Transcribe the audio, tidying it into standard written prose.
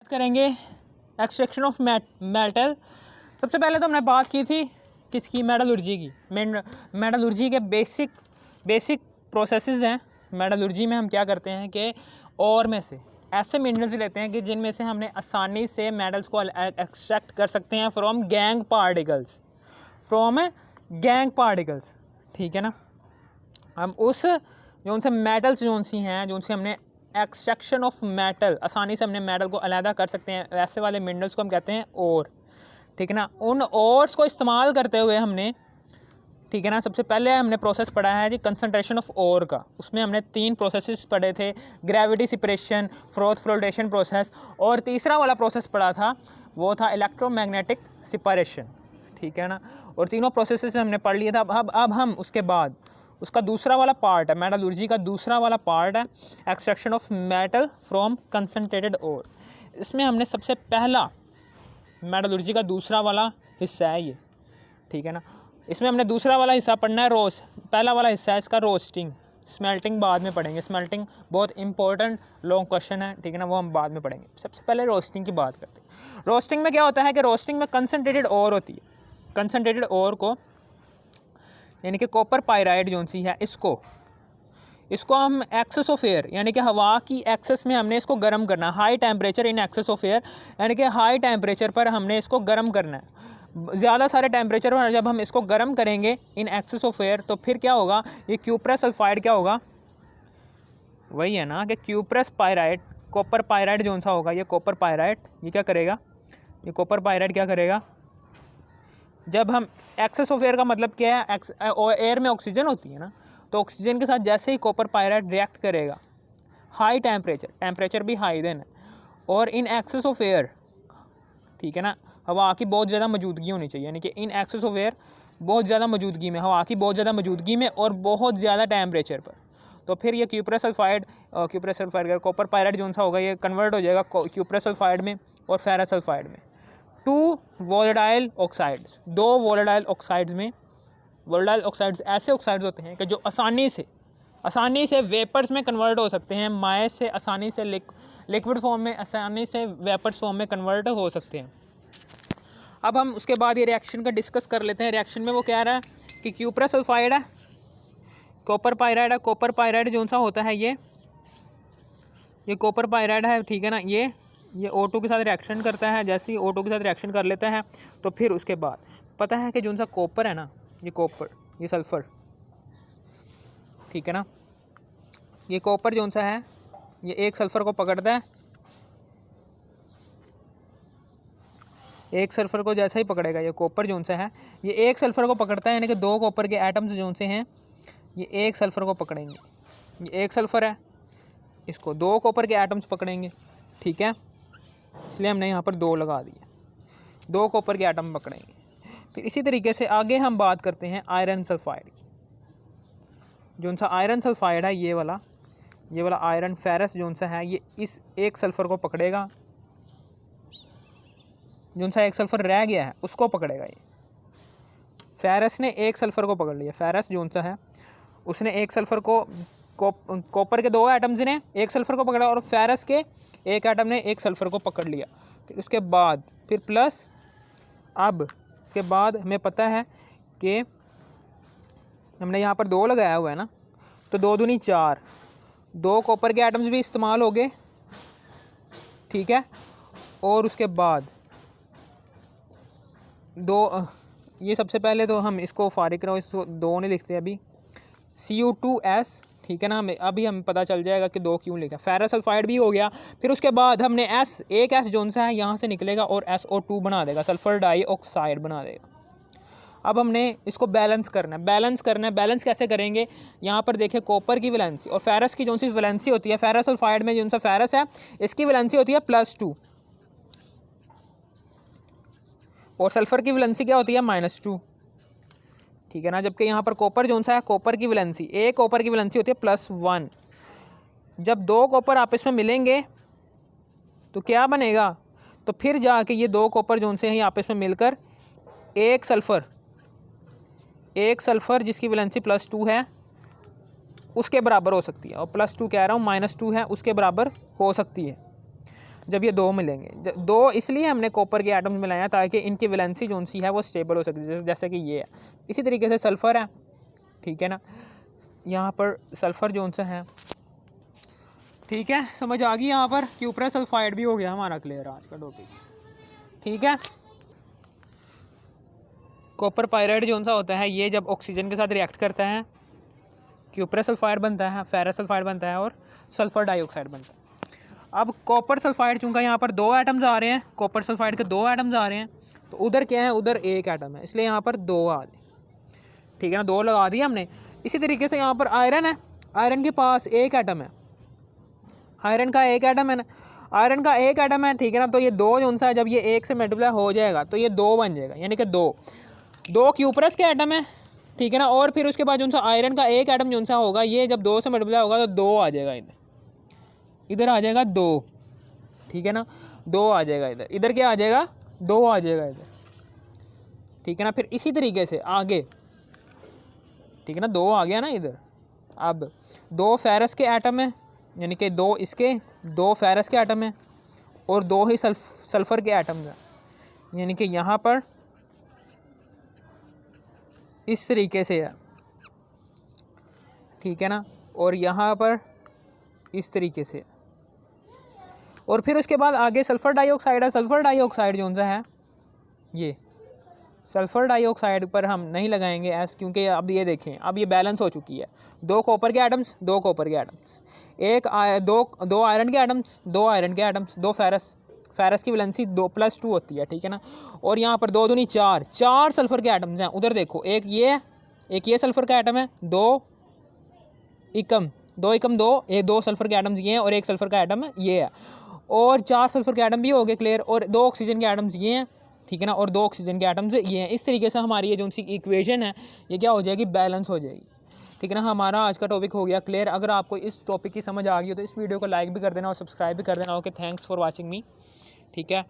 करेंगे extraction of metal. सबसे पहले तो हमने बात की थी किसकी, मेटलर्जी की। मेटलर्जी के बेसिक प्रोसेसेस हैं। मेटलर्जी में हम क्या करते हैं कि और में से ऐसे मिनरल्स लेते हैं कि जिनमें से हमने आसानी से मेटल्स को एक्सट्रैक्ट कर सकते हैं फ्रॉम गैंग पार्टिकल्स, ठीक है ना। हम उस जो से मेटल्स जो सी हैं, जो से हमने एक्सट्रैक्शन ऑफ मेटल, आसानी से हमने मेटल को अलहदा कर सकते हैं, वैसे वाले मिनरल्स को हम कहते हैं ओर, ठीक है ना। उन ओर्स को इस्तेमाल करते हुए हमने, ठीक है ना, सबसे पहले हमने प्रोसेस पढ़ा है जी कंसंट्रेशन ऑफ ओर का। उसमें हमने 3 प्रोसेसेस पढ़े थे, gravity separation, froth flotation process, और तीसरा वाला प्रोसेस पढ़ा था वो था इलेक्ट्रोमैग्नेटिक सेपरेशन, ठीक है ना। और तीनों प्रोसेसेस हमने पढ़ लिया था। अब हम उसके बाद उसका दूसरा वाला पार्ट है, मेटलर्जी का दूसरा वाला पार्ट है extraction of metal from concentrated ore. इसमें हमने सबसे पहला मेटलर्जी का दूसरा वाला हिस्सा है ये, ठीक है ना। इसमें हमने दूसरा वाला हिस्सा पढ़ना है पहला वाला हिस्सा है इसका रोस्टिंग। स्मेल्टिंग बाद में पढ़ेंगे, स्मेल्टिंग बहुत इंपॉर्टेंट लॉन्ग क्वेश्चन है, ठीक है ना, वो हम बाद में पढ़ेंगे। सबसे पहले रोस्टिंग की बात करते हैं। रोस्टिंग में क्या होता है कि रोस्टिंग में कंसनट्रेटेड ओर होती है। कंसनट्रेटेड ओर को यानी कि कॉपर पायराइड जो सी है, इसको हम एक्सेस ऑफ एयर यानी कि हवा की एक्सेस में हमने इसको गर्म करना है। High temperature in excess of air यानी कि हाई टेम्परेचर पर हमने इसको गर्म करना है। ज़्यादा सारे टेम्परेचर पर जब हम इसको गर्म करेंगे इन एक्सेस ऑफ एयर, तो फिर क्या होगा, ये क्यूप्रस सल्फाइड क्या होगा, वही है ना कि क्यूप्रस पायराइड, कॉपर पायराइड जो सा होगा, ये कॉपर पायराइड ये क्या करेगा, ये कॉपर पायराइड क्या करेगा, जब हम एक्सेस ऑफ एयर का मतलब क्या है, एयर में ऑक्सीजन होती है ना, तो ऑक्सीजन के साथ जैसे ही कॉपर पायराइड रिएक्ट करेगा, हाई टेम्परेचर भी हाई देना, और इन एक्सेस ऑफ एयर, ठीक है ना, हवा की बहुत ज़्यादा मौजूदगी होनी चाहिए, यानी कि इन एक्सेस ऑफ एयर बहुत ज़्यादा मौजूदगी में, हवा की बहुत ज़्यादा मौजूदगी में और बहुत ज़्यादा टेम्परेचर पर, तो फिर ये क्यूप्रस सल्फाइड का कॉपर पायराइड जो सा होगा, ये कन्वर्ट हो जाएगा क्यूप्रस सल्फाइड में और फेरस सल्फाइड में। 2 वोलेटाइल ऑक्साइड्स, 2 वोलेटाइल ऑक्साइड्स में, वोलेटाइल ऑक्साइड्स ऐसे ऑक्साइड्स होते हैं कि जो आसानी से वेपर्स में कन्वर्ट हो सकते हैं, माय से आसानी से लिक्विड फॉर्म में, आसानी से वेपर्स फॉर्म में कन्वर्ट हो सकते हैं। अब हम उसके बाद ये रिएक्शन का डिस्कस कर लेते हैं। रिएक्शन में वो कह रहा है कि क्यूप्रस सल्फाइड है, कॉपर पायराइड है, कॉपर पायराइड जो सा होता है ये कॉपर पायराइड है, ठीक है ना, ये O2 के साथ रिएक्शन करता है। जैसे ही O2 के साथ रिएक्शन कर लेता है तो फिर उसके बाद पता है कि जो सा कॉपर है ना, ये कॉपर, ये सल्फ़र, ठीक है ना, ये कॉपर जो सा है, ये एक सल्फ़र को पकड़ता है, एक सल्फ़र को जैसा ही पकड़ेगा, ये कॉपर जो सा है, ये एक सल्फ़र को पकड़ता है, यानी कि 2 कॉपर के एटम्स जो से हैं, ये एक सल्फ़र को पकड़ेंगे। ये एक सल्फ़र है, इसको 2 कॉपर के एटम्स पकड़ेंगे, ठीक है, इसलिए हमने यहाँ पर 2 लगा दिए, 2 कॉपर के एटम पकड़ेंगे। फिर इसी तरीके से आगे हम बात करते हैं आयरन सल्फाइड की। जो सा आयरन सल्फाइड है, ये वाला आयरन फेरस जो सा है, ये इस एक सल्फ़र को पकड़ेगा, जो सा एक सल्फ़र रह गया है उसको पकड़ेगा। ये फेरस ने एक सल्फ़र को पकड़ लिया, फेरस जो सा है उसने एक सल्फ़र को, कॉपर के 2 एटम्स ने एक सल्फ़र को पकड़ा और फेरस के एक एटम ने एक सल्फ़र को पकड़ लिया। फिर उसके बाद फिर प्लस, अब इसके बाद हमें पता है कि हमने यहाँ पर 2 लगाया हुआ है ना, तो 2 दूनी 4, 2 कॉपर के एटम्स भी इस्तेमाल हो गए, ठीक है, और उसके बाद 2, ये सबसे पहले तो हम इसको फारिग करो, इसको 2 नहीं लिखते अभी, Cu2S, ठीक है ना, हमें अभी हम पता चल जाएगा कि 2 क्यों लिखा। फेरस सल्फाइड भी हो गया। फिर उसके बाद हमने एक S जोन सा है यहाँ से निकलेगा और SO2 बना देगा, सल्फ़र डाइऑक्साइड बना देगा। अब हमने इसको बैलेंस करना है। बैलेंस कैसे करेंगे, यहाँ पर देखें कॉपर की वैलेंसी और फेरस की जो सी वैलेंसी होती है, फेरस सल्फाइड में जो सा फेरस है इसकी वैलेंसी होती है +2 और सल्फ़र की वैलेंसी क्या होती है -2, ठीक है ना। जबकि यहाँ पर कॉपर जो सा है, कॉपर की वैलेंसी, एक कॉपर की वैलेंसी होती है +1। जब 2 कॉपर आपस में मिलेंगे तो क्या बनेगा, तो फिर जाके ये 2 कॉपर जो से हैं आपस में मिलकर एक सल्फ़र जिसकी वैलेंसी +2 है उसके बराबर हो सकती है, और +2 कह रहा हूँ, -2 है उसके बराबर हो सकती है। जब ये दो मिलेंगे। दो इसलिए हमने कॉपर के एटम्स मिलाए हैं ताकि इनकी वैलेंसी जो सी है वो स्टेबल हो सके, जैसे कि ये है। इसी तरीके से सल्फ़र है, ठीक है ना, यहाँ पर सल्फ़र जो सा है, ठीक है, समझ आ गई यहाँ पर। क्यूप्रस सल्फाइड भी हो गया हमारा क्लियर आज का टॉपिक, ठीक है। कॉपर पायराइड जो सा होता है ये जब ऑक्सीजन के साथ रिएक्ट करता है क्यूप्रस सल्फाइड बनता है, फेरस सल्फाइड बनता है और सल्फ़र डाइऑक्साइड बनता है। अब कॉपर सल्फाइड चूँकि यहाँ पर 2 एटम्स आ रहे हैं, कॉपर सल्फाइड के 2 एटम्स आ रहे हैं, तो उधर क्या है, उधर 1 एटम है, इसलिए यहाँ पर 2 आ गए, ठीक है ना, 2 लगा दिया हमने। इसी तरीके से यहाँ पर आयरन है, आयरन के पास 1 एटम है, आयरन का 1 एटम है ना, आयरन का 1 एटम है, ठीक है ना। तो ये 2 जो सा है जब ये 1 से मल्टीप्लाई हो जाएगा तो ये 2 बन जाएगा, यानी कि 2 क्यूप्रस के एटम है, ठीक है ना। और फिर उसके बाद जो सा आयरन का 1 एटम जो सा होगा ये जब 2 से मल्टीप्लाई होगा तो 2 आ जाएगा, इधर आ जाएगा 2, ठीक है ना, 2 आ जाएगा इधर, इधर क्या आ जाएगा, 2 आ जाएगा इधर, ठीक है ना। फिर इसी तरीके से आगे, ठीक है ना, 2 आ गया ना इधर। अब 2 फेरस के एटम है, यानी कि 2 इसके, 2 फेरस के एटम है और 2 ही सल्फ़र के एटम्स हैं, यानी कि यहाँ पर इस तरीके से है, ठीक है ना, और यहाँ पर इस तरीके से। और फिर उसके बाद आगे सल्फ़र डाइऑक्साइड है, सल्फ़र डाइऑक्साइड जो सा है ये सल्फ़र डाइऑक्साइड पर हम नहीं लगाएंगे एस, क्योंकि अब ये देखें अब ये बैलेंस हो चुकी है, 2 कॉपर के एटम्स, 2 कॉपर के एटम्स, दो आयरन के एटम्स, 2 आयरन के एटम्स, 2 फेरस की वैलेंसी 2 + 2 होती है, ठीक है ना। और यहाँ पर 2 दूनी 4 सल्फ़र के एटम्स हैं, उधर देखो एक ये सल्फ़र का एटम है, 2 एकम 2 सल्फ़र के एटम्स ये हैं और 1 सल्फ़र का एटम ये है, और 4 सल्फ़र के एटम भी हो गए क्लियर, और 2 ऑक्सीजन के एटम्स ये हैं, ठीक है ना, और 2 ऑक्सीजन के एटम्स ये हैं। इस तरीके से हमारी ये जो सी इक्वेशन है ये क्या हो जाएगी, बैलेंस हो जाएगी, ठीक है ना। हमारा आज का टॉपिक हो गया क्लियर। अगर आपको इस टॉपिक की समझ आ गई हो तो इस वीडियो को लाइक भी कर देना और सब्सक्राइब भी कर देना। ओके, थैंक्स फॉर वॉचिंग मी, ठीक है।